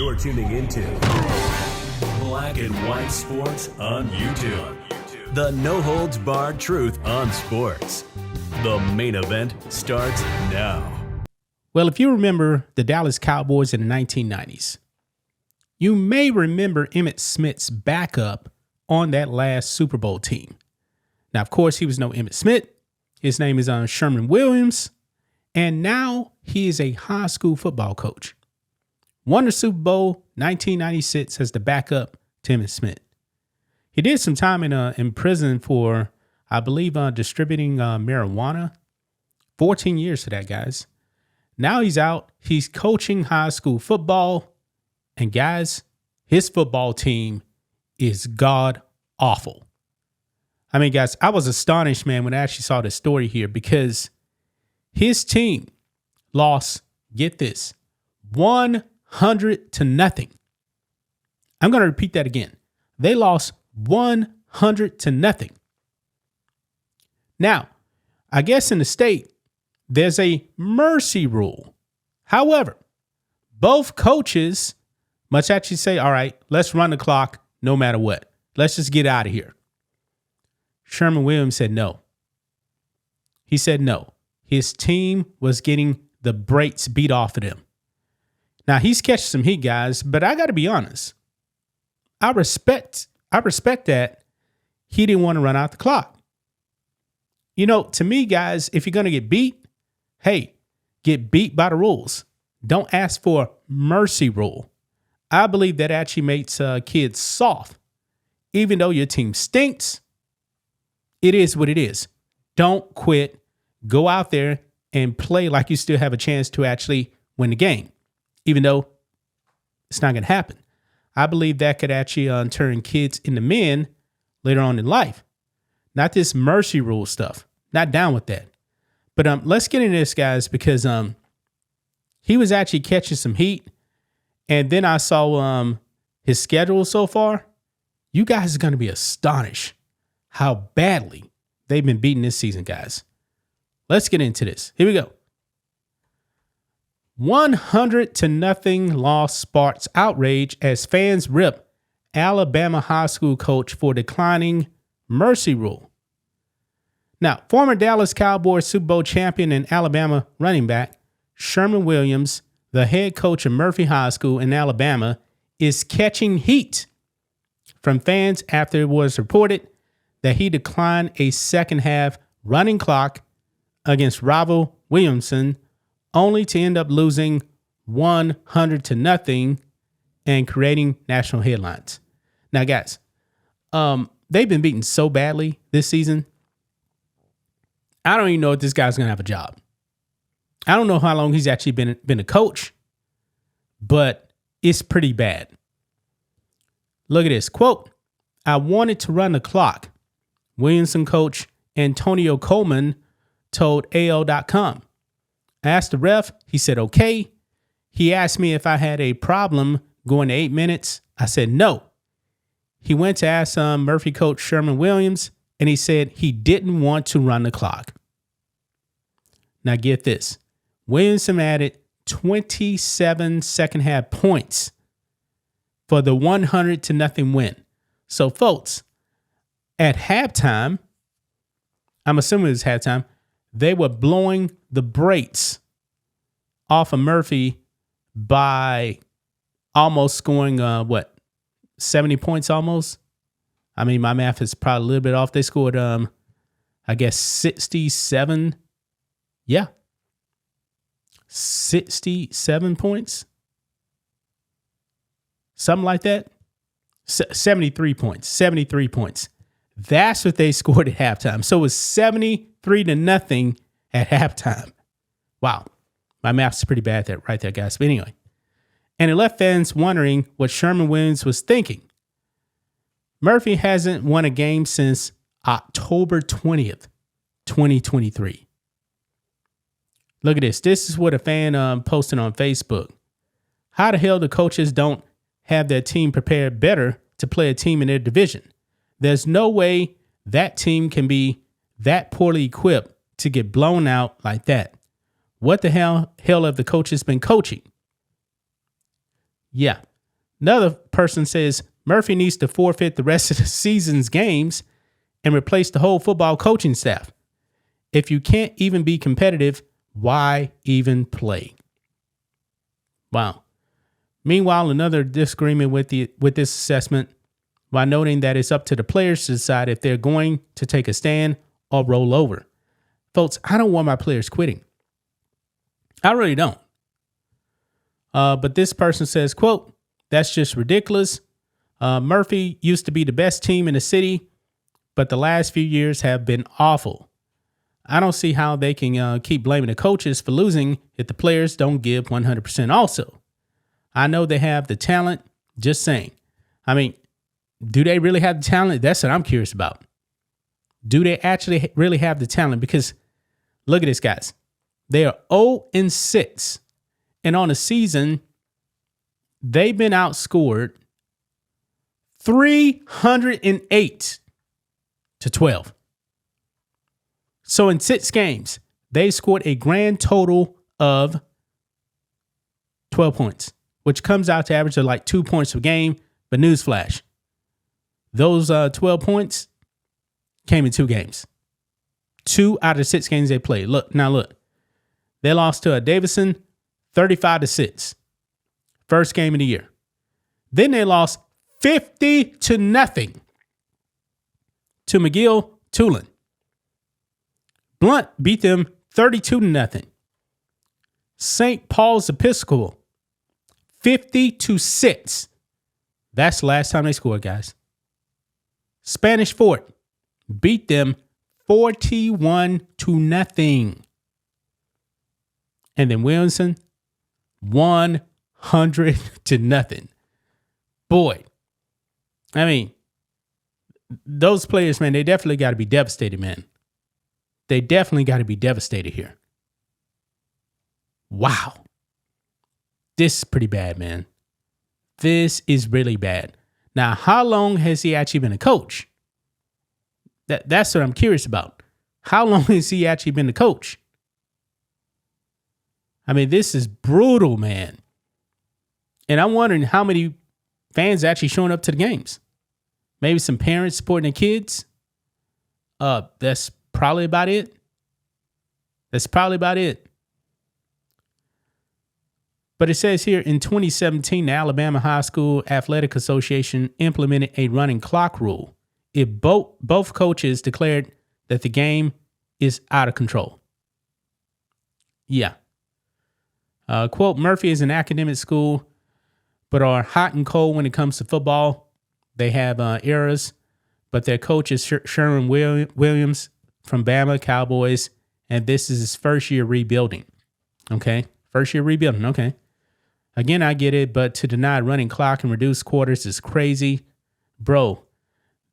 You're tuning into Black and White Sports on YouTube. The no-holds-barred truth on sports. The main event starts now. Well, if you remember the Dallas Cowboys in the 1990s, you may remember Emmitt Smith's backup on that last Super Bowl team. Now, of course, he was no Emmitt Smith. His name is Sherman Williams, and now he is a high school football coach. Won the Super Bowl 1996 as the backup to Emmitt Smith. He did some time in prison for, I believe, distributing marijuana. 14 years for that, guys. Now he's out. He's coaching high school football. And guys, his football team is god awful. I mean, guys, I was astonished, man, when I actually saw this story here because his team lost, get this, 100-0. I'm going to repeat that again. They lost 100-0. Now, I guess in the state, there's a mercy rule. However, both coaches must actually say, all right, let's run the clock no matter what. Let's just get out of here. Sherman Williams said no. He said no. His team was getting the brakes beat off of them. Now, he's catching some heat, guys, but I got to be honest. I respect that he didn't want to run out the clock. You know, to me, guys, if you're going to get beat, hey, get beat by the rules. Don't ask for mercy rule. I believe that actually makes kids soft. Even though your team stinks, it is what it is. Don't quit. Go out there and play like you still have a chance to actually win the game, even though it's not going to happen. I believe that could actually turn kids into men later on in life. Not this mercy rule stuff. Not down with that. But let's get into this, guys, because he was actually catching some heat. And then I saw his schedule so far. You guys are going to be astonished how badly they've been beaten this season, guys. Let's get into this. Here we go. 100-0 loss sparks outrage as fans rip Alabama high school coach for declining mercy rule. Now, former Dallas Cowboys Super Bowl champion and Alabama running back Sherman Williams, the head coach of Murphy High School in Alabama, is catching heat from fans after it was reported that he declined a second half running clock against rival Williamson, only to end up losing 100-0 and creating national headlines. Now, guys, they've been beaten so badly this season. I don't even know if this guy's going to have a job. I don't know how long he's actually been a coach, but it's pretty bad. Look at this. Quote, I wanted to run the clock, Williamson coach Antonio Coleman told AO.com. I asked the ref. He said, okay. He asked me if I had a problem going to 8 minutes. I said, no. He went to ask Murphy coach Sherman Williams, and he said he didn't want to run the clock. Now get this. Williamson added 27 second half points for the 100-0 win. So, folks, at halftime, I'm assuming it was halftime, they were blowing the brakes off of Murphy by almost scoring, 70 points almost? I mean, my math is probably a little bit off. They scored, I guess, 67. Yeah. 67 points. Something like that. 73 points. 73 points. That's what they scored at halftime. So it was 73-0 at halftime. Wow. My math's pretty bad right there, guys. But anyway. And it left fans wondering what Sherman Williams was thinking. Murphy hasn't won a game since October 20th, 2023. Look at this. This is what a fan posted on Facebook. How the hell the coaches don't have their team prepared better to play a team in their division? There's no way that team can be that poorly equipped to get blown out like that. What the hell have the coaches been coaching? Yeah, Another person says Murphy needs to forfeit the rest of the season's games and replace the whole football coaching staff. If you can't even be competitive, why even play? Wow. Meanwhile, another disagreement with this assessment, while noting that it's up to the players to decide if they're going to take a stand or roll over. Folks, I don't want my players quitting. I really don't. But this person says, quote, "That's just ridiculous. Murphy used to be the best team in the city, but the last few years have been awful. I don't see how they can keep blaming the coaches for losing if the players don't give 100% also. I know they have the talent, just saying. I mean, do they really have the talent? That's what I'm curious about. Do they actually really have the talent? Because look at this, guys. They are 0-6. And on the season, they've been outscored 308-12. So in 6 games, they scored a grand total of 12 points, which comes out to average of like 2 points a game. But newsflash, those 12 points came in 2 games. 2 out of the 6 games they played. Look. They lost to Davidson 35-6. First game of the year. Then they lost 50-0 to McGill Tulane. Blunt beat them 32-0. St. Paul's Episcopal 50-6. That's the last time they scored, guys. Spanish Fort beat them 41-0. And then Williamson 100-0. Boy, I mean, those players, man, they definitely got to be devastated, man. They definitely got to be devastated here. Wow. This is pretty bad, man. This is really bad. Now, how long has he actually been a coach? That's what I'm curious about. How long has he actually been a coach? I mean, this is brutal, man. And I'm wondering how many fans actually showing up to the games. Maybe some parents supporting their kids. That's probably about it. But it says here in 2017, the Alabama High School Athletic Association implemented a running clock rule. If both coaches declared that the game is out of control. Yeah. Quote, Murphy is an academic school, but are hot and cold when it comes to football. They have errors, but their coach is Sherman Williams from Bama Cowboys, and this is his first year rebuilding. Okay, first year rebuilding. Okay. Again, I get it, but to deny running clock and reduce quarters is crazy. Bro,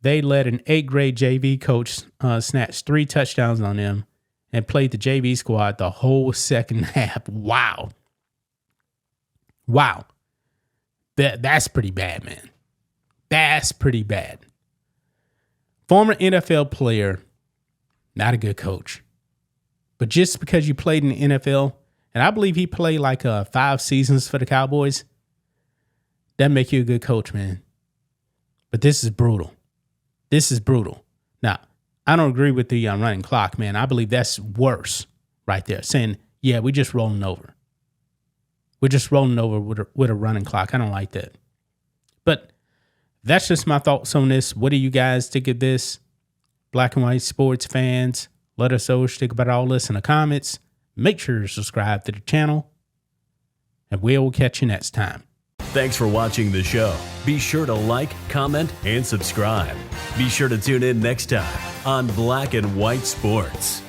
they let an 8th grade JV coach snatch 3 touchdowns on them and played the JV squad the whole second half. Wow. That's pretty bad, man. That's pretty bad. Former NFL player, not a good coach. But just because you played in the NFL, and I believe he played like 5 seasons for the Cowboys, doesn't make you a good coach, man. But this is brutal. Now, I don't agree with the running clock, man. I believe that's worse right there. Saying, yeah, we're just rolling over. With a running clock. I don't like that. But that's just my thoughts on this. What do you guys think of this? Black and white sports fans, let us know what you think about all this in the comments. Make sure to subscribe to the channel, and we'll catch you next time. Thanks for watching the show. Be sure to like, comment, and subscribe. Be sure to tune in next time on Black and White Sports.